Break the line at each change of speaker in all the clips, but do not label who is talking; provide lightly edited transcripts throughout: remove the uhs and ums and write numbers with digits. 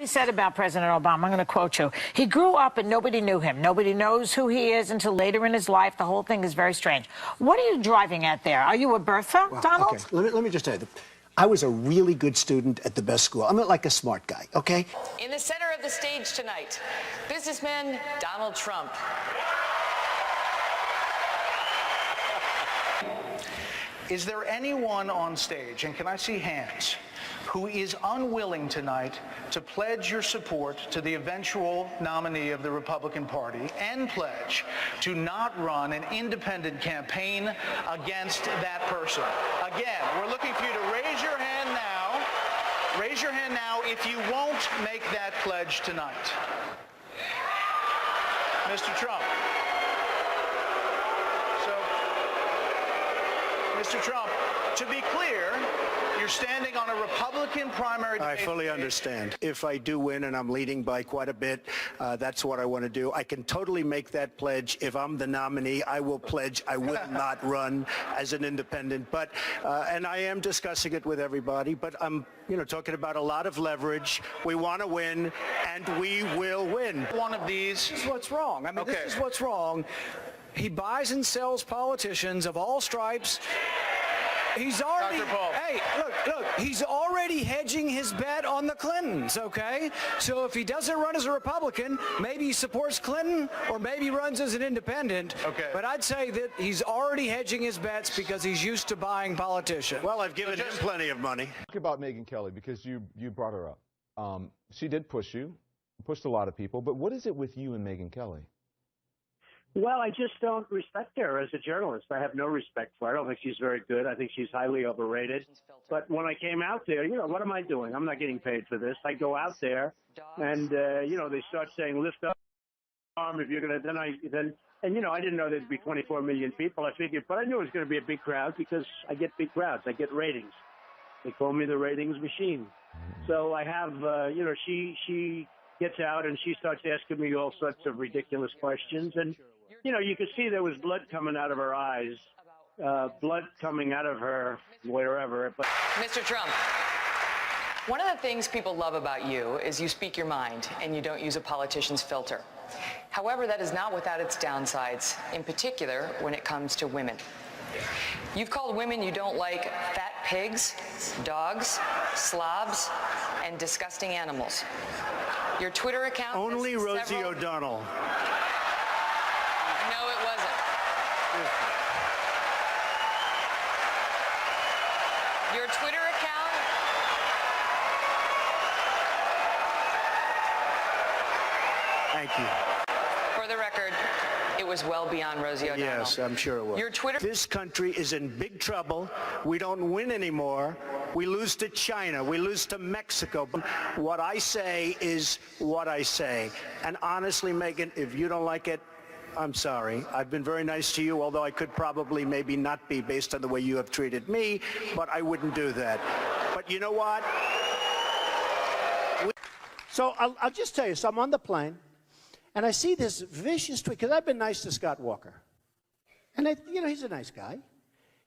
He said about President Obama, I'm going to quote you, he grew up and nobody knew him. Nobody knows who he is until later in his life. The whole thing is very strange. What are you driving at there? Are you a Bertha,
well,
Donald?
Okay, let me just tell you, I was a really good student at the best school. I'm not like a smart guy, okay?
In the center of the stage tonight, businessman Donald Trump.
Is there anyone on stage, and can I see hands, who is unwilling tonight to pledge your support to the eventual nominee of the Republican Party and pledge to not run an independent campaign against that person? Again, we're looking for you to raise your hand now. Raise your hand now if you won't make that pledge tonight. Mr. Trump. Mr. Trump, to be clear, you're standing on a Republican primary debate.
I fully understand. If I do win and I'm leading by quite a bit, that's what I want to do. I can totally make that pledge. If I'm the nominee, I will pledge I will not run as an independent. But and I am discussing it with everybody, but I'm talking about a lot of leverage. We want to win, and we will win.
One of these.
This is what's wrong. I mean,
Okay.
This is what's wrong. He buys and sells politicians of all stripes. He's already,
Dr. Paul.
hey, look, he's already hedging his bet on the Clintons, okay? So if he doesn't run as a Republican, maybe he supports Clinton or maybe he runs as an independent.
Okay.
But I'd say that he's already hedging his bets because he's used to buying politicians.
Well, I've given him plenty of money.
Talk about Megyn Kelly, because you brought her up. She did push you, pushed a lot of people, but what is it with you and Megyn Kelly?
Well, I just don't respect her as a journalist. I have no respect for her. I don't think she's very good. I think she's highly overrated. But when I came out there, what am I doing? I'm not getting paid for this. I go out there and, they start saying, lift up arm if you're going to, I didn't know there'd be 24 million people. I figured, but I knew it was going to be a big crowd because I get big crowds. I get ratings. They call me the ratings machine. So I have, she gets out and she starts asking me all sorts of ridiculous questions. And, you could see there was blood coming out of her eyes, blood coming out of her wherever. But
Mr. Trump, one of the things people love about you is you speak your mind and you don't use a politician's filter. However, that is not without its downsides, in particular when it comes to women. You've called women you don't like fat pigs, dogs, slobs, and disgusting animals. Your Twitter account
Only Rosie O'Donnell.
No, it wasn't. Your Twitter account.
Thank you.
For the record, it was well beyond Rosie O'Donnell.
Yes, I'm sure it was.
Your Twitter.
This country is in big trouble. We don't win anymore. We lose to China. We lose to Mexico. What I say is what I say. And honestly, Megyn, if you don't like it, I'm sorry. I've been very nice to you, although I could probably maybe not be based on the way you have treated me, but I wouldn't do that. But you know what? So I'll just tell you, so I'm on the plane, and I see this vicious tweet, because I've been nice to Scott Walker. And, he's a nice guy.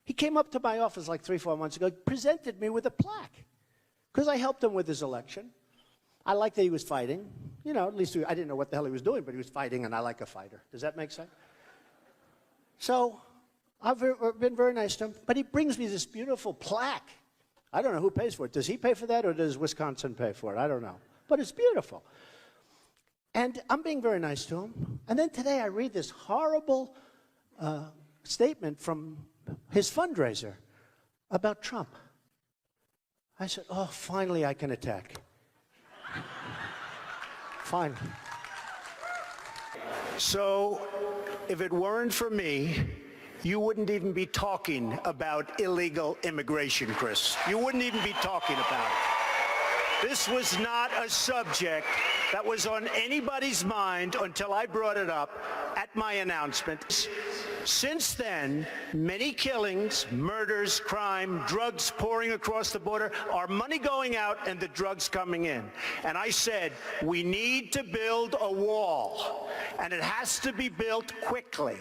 He came up to my office like 3-4 months ago, presented me with a plaque, because I helped him with his election. I liked that he was fighting. At least I didn't know what the hell he was doing, but he was fighting, and I like a fighter. Does that make sense? So I've been very nice to him, but he brings me this beautiful plaque. I don't know who pays for it. Does he pay for that, or does Wisconsin pay for it? I don't know. But it's beautiful. And I'm being very nice to him. And then today I read this horrible statement from his fundraiser about Trump. I said, oh, finally I can attack. Finally. So if it weren't for me, you wouldn't even be talking about illegal immigration, Chris. You wouldn't even be talking about it. This was not a subject that was on anybody's mind until I brought it up at my announcement. Since then, many killings, murders, crime, drugs pouring across the border, our money going out and the drugs coming in. And I said, we need to build a wall, and it has to be built quickly.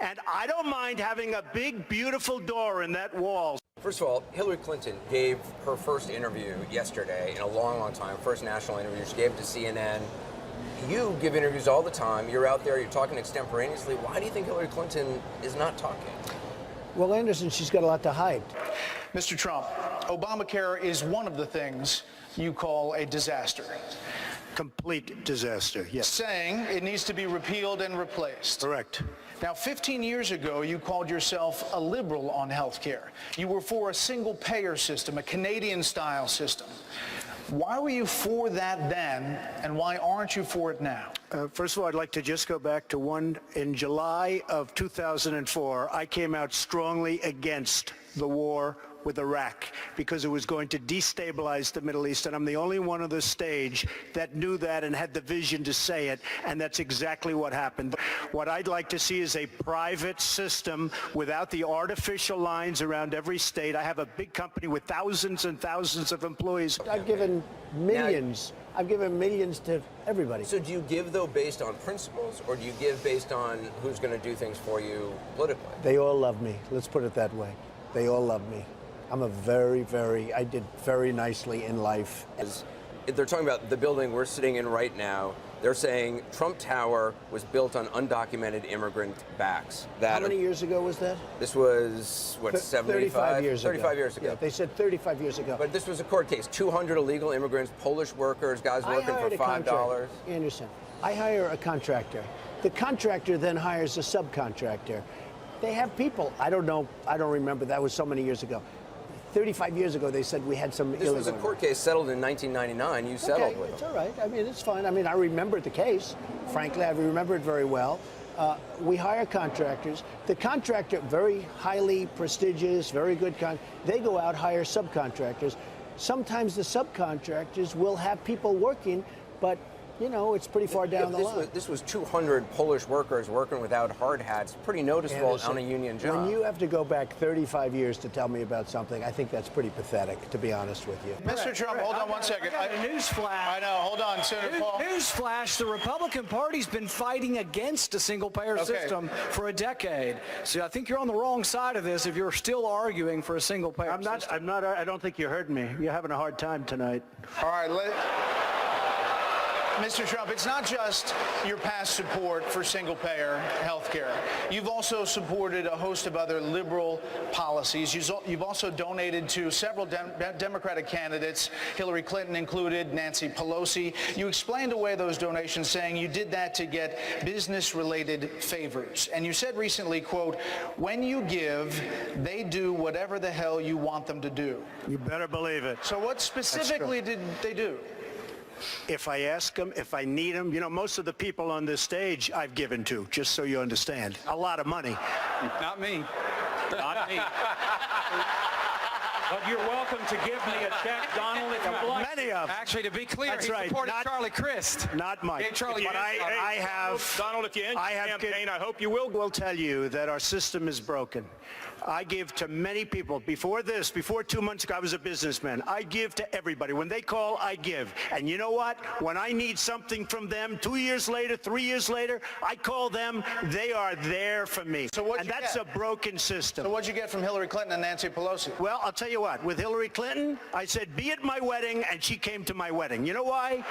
And I don't mind having a big, beautiful door in that wall.
First of all, Hillary Clinton gave her first interview yesterday in a long, long time, first national interview. She gave it to CNN. You give interviews all the time. You're out there, you're talking extemporaneously. Why do you think Hillary Clinton is not talking?
Well, Anderson, she's got a lot to hide.
Mr. Trump, Obamacare is one of the things you call a disaster.
Complete disaster, yes.
Saying it needs to be repealed and replaced.
Correct.
Now, 15 years ago, you called yourself a liberal on health care. You were for a single-payer system, a Canadian-style system. Why were you for that then, and why aren't you for it now?
First of all, I'd like to just go back to in July of 2004, I came out strongly against the war with Iraq because it was going to destabilize the Middle East, and I'm the only one on the stage that knew that and had the vision to say it, and that's exactly what happened. What I'd like to see is a private system without the artificial lines around every state. I have a big company with thousands and thousands of employees. I've given millions. I've given millions to everybody.
So do you give, though, based on principles, or do you give based on who's going to do things for you politically?
They all love me. Let's put it that way. They all love me. I'm I did very nicely in life.
They're talking about the building we're sitting in right now. They're saying Trump Tower was built on undocumented immigrant backs.
How many years ago was that?
This was, what,
35 years ago.
35 years ago.
Yeah, they said 35 years ago.
But this was a court case. 200 illegal immigrants, Polish workers, guys working for $5.
Anderson, I hire a contractor. The contractor then hires a subcontractor. They have people. I don't know. I don't remember. That was so many years ago. 35 years ago, they said we had some illegal.
This was a court case settled in 1999. You settled with
it's
them.
all right. I mean, it's fine. I mean, I remember the case. Frankly, I remember it very well. We hire contractors. The contractor, very highly prestigious, very good they go out, hire subcontractors. Sometimes the subcontractors will have people working, but you know, it's pretty far down the line.
This was 200 Polish workers working without hard hats. Pretty noticeable
Anderson,
on a union job.
When you have to go back 35 years to tell me about something, I think that's pretty pathetic, to be honest with you.
Mr. Trump, hold on one second.
I got a news flash.
I know. Hold on, Senator Paul.
News flash. The Republican Party's been fighting against a single-payer system for a decade. So I think you're on the wrong side of this if you're still arguing for a single-payer system.
I don't think you heard me. You're having a hard time tonight.
All right, Mr. Trump, it's not just your past support for single-payer health care. You've also supported a host of other liberal policies. You've also donated to several Democratic candidates, Hillary Clinton included, Nancy Pelosi. You explained away those donations, saying you did that to get business-related favors. And you said recently, quote, when you give, they do whatever the hell you want them to do.
You better believe it.
So what specifically did they do?
If I ask them, if I need them, you know, most of the people on this stage I've given to, just so you understand. A lot of money.
Not me.
Not me. But you're welcome to give me a check, Donald, if you'd like.
Many of them.
Actually, to be clear,
That's
he
right.
supported Charlie Crist.
Not Mike.
Hey, Charlie,
but I have.
Donald, if you end your campaign, I hope you
will tell you that our system is broken. I give to many people. Before 2 months ago, I was a businessman. I give to everybody. When they call, I give. And you know what? When I need something from them 2 years later, 3 years later, I call them. They are there for me.
So
and that's a broken system.
So what'd you get from Hillary Clinton and Nancy Pelosi?
Well, I'll tell you what. With Hillary Clinton, I said, be at my wedding, and she came to my wedding. You know why?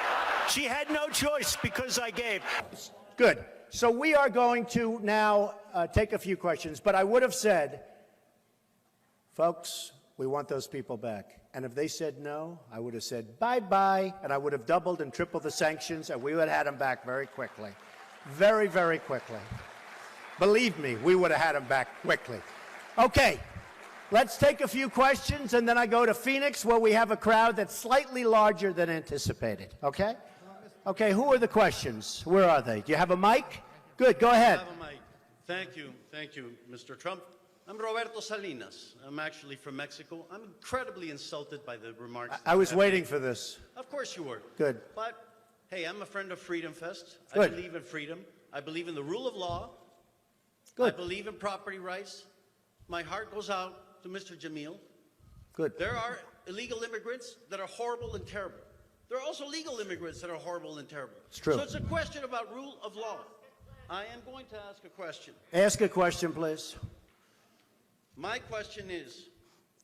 She had no choice because I gave. Good. So we are going to now take a few questions, but I would have said, folks, we want those people back. And if they said no, I would have said bye-bye, and I would have doubled and tripled the sanctions, and we would have had them back very quickly. Very, very quickly. Believe me, we would have had them back quickly. Okay, let's take a few questions, and then I go to Phoenix, where we have a crowd that's slightly larger than anticipated. Okay? Okay, who are the questions? Where are they? Do you have a mic? Good, go ahead.
I have a mic. Thank you, Mr. Trump. I'm Roberto Salinas. I'm actually from Mexico. I'm incredibly insulted by the remarks.
I was waiting for this.
Of course you were.
Good.
But, hey, I'm a friend of Freedom Fest.
Good.
I believe in freedom. I believe in the rule of law.
Good.
I believe in property rights. My heart goes out to Mr. Jamil.
Good.
There are illegal immigrants that are horrible and terrible. There are also legal immigrants that are horrible and terrible.
It's true.
So it's a question about rule of law. I am going to ask a question.
Ask a question, please.
My question is,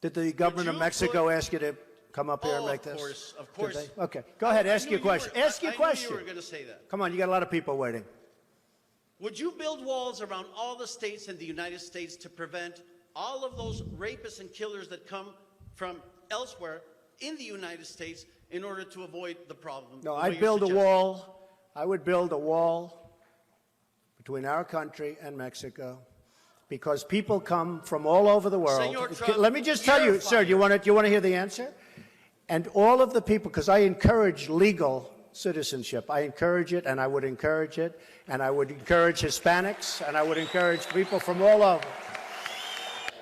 Did the government of
you
Mexico ask you to come up here and
Oh,
make
of
this?
course, of
Did
course.
they? Okay, go ahead, ask your question. Ask your
I
question.
knew you were going to say that.
Come on, you got a lot of people waiting.
Would you build walls around all the states in the United States to prevent all of those rapists and killers that come from elsewhere in the United States in order to avoid the problem?
No,
the way
I'd
you're
build a
suggesting?
wall. I would build a wall between our country and Mexico because people come from all over the world.
Senor Trump,
Let me just tell you,
you're
sir, do you want to hear the answer? And all of the people, because I encourage legal citizenship. I encourage it, and I would encourage it, and I would encourage Hispanics, and I would encourage people from all over.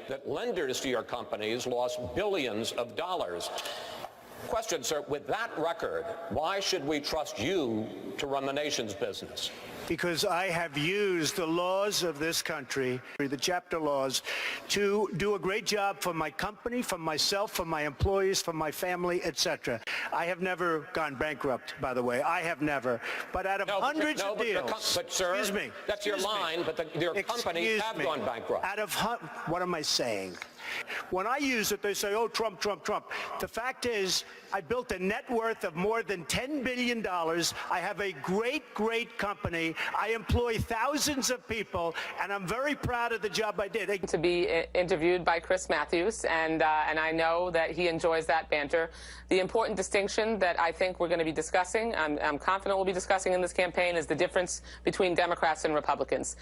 That lenders to your companies lost billions of dollars. Question, sir, with that record, why should we trust you to run the nation's business?
Because I have used the laws of this country, the chapter laws, to do a great job for my company, for myself, for my employees, for my family, etc. I have never gone bankrupt, by the way. I have never. But out of hundreds of deals,
but sir,
excuse me,
that's your line, but your companies have gone bankrupt.
Out of what am I saying? When I use it, they say, oh, Trump, Trump, Trump. The fact is, I built a net worth of more than $10 billion. I have a great, great company. I employ thousands of people, and I'm very proud of the job I did.
To be interviewed by Chris Matthews, and I know that he enjoys that banter. The important distinction that I think we're going to be discussing, I'm confident we'll be discussing in this campaign, is the difference between Democrats and Republicans.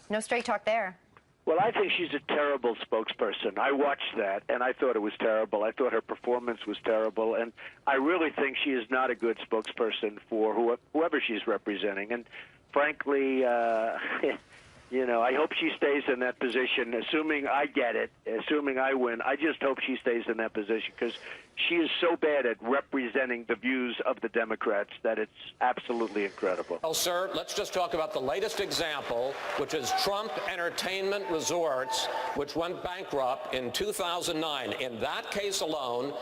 No straight talk there.
Well, I think she's a terrible spokesperson. I watched that, and I thought it was terrible. I thought her performance was terrible, and I really think she is not a good spokesperson for whoever she's representing. And frankly, you know, I hope she stays in that position, assuming I get it, assuming I win. I just hope she stays in that position because she is so bad at representing the views of the Democrats that it's absolutely incredible.
Well, sir, let's just talk about the latest example, which is Trump Entertainment Resorts, which went bankrupt in 2009. In that case alone,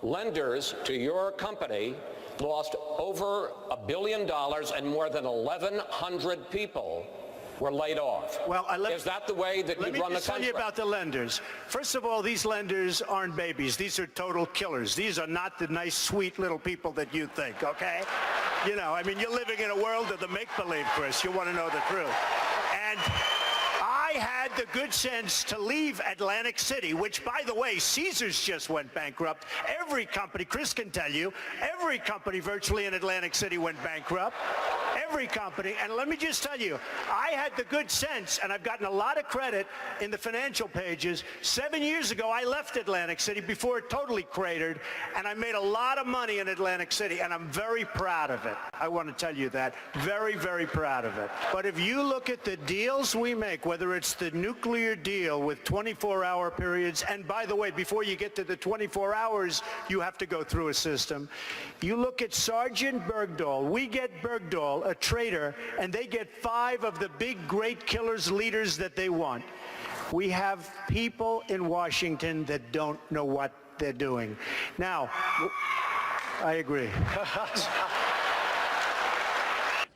lenders to your company lost over $1 billion and more than 1,100 people were laid off.
Well,
is that the way that you run the country?
Let me just tell you about the lenders. First of all, these lenders aren't babies. These are total killers. These are not the nice, sweet little people that you think, okay? You know, I mean, you're living in a world of the make-believe, Chris. You want to know the truth. And I had the good sense to leave Atlantic City, which, by the way, Caesars just went bankrupt. Every company, Chris can tell you, every company virtually in Atlantic City went bankrupt. Every company. And let me just tell you, I had the good sense, and I've gotten a lot of credit in the financial pages. 7 years ago, I left Atlantic City before it totally cratered, and I made a lot of money in Atlantic City, and I'm very proud of it. I want to tell you that. Very, very proud of it. But if you look at the deals we make, whether it's the nuclear deal with 24-hour periods, and by the way, before you get to the 24 hours, you have to go through a system. You look at Sergeant Bergdahl. We get Bergdahl, a traitor, and they get 5 of the big, great killers, leaders that they want. We have people in Washington that don't know what they're doing. Now, I agree.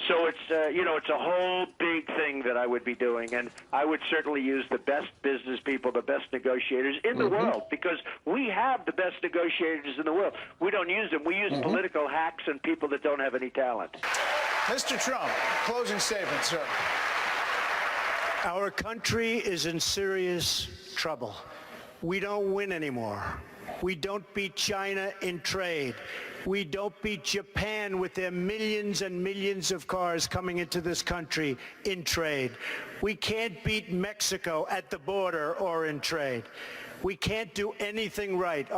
So it's, you know, it's a whole big thing that I would be doing, and I would certainly use the best business people, the best negotiators in the world, because we have the best negotiators in the world. We don't use them. We use political hacks and people that don't have any talent.
Mr. Trump, closing statement, sir.
Our country is in serious trouble. We don't win anymore. We don't beat China in trade. We don't beat Japan with their millions and millions of cars coming into this country in trade. We can't beat Mexico at the border or in trade. We can't do anything right.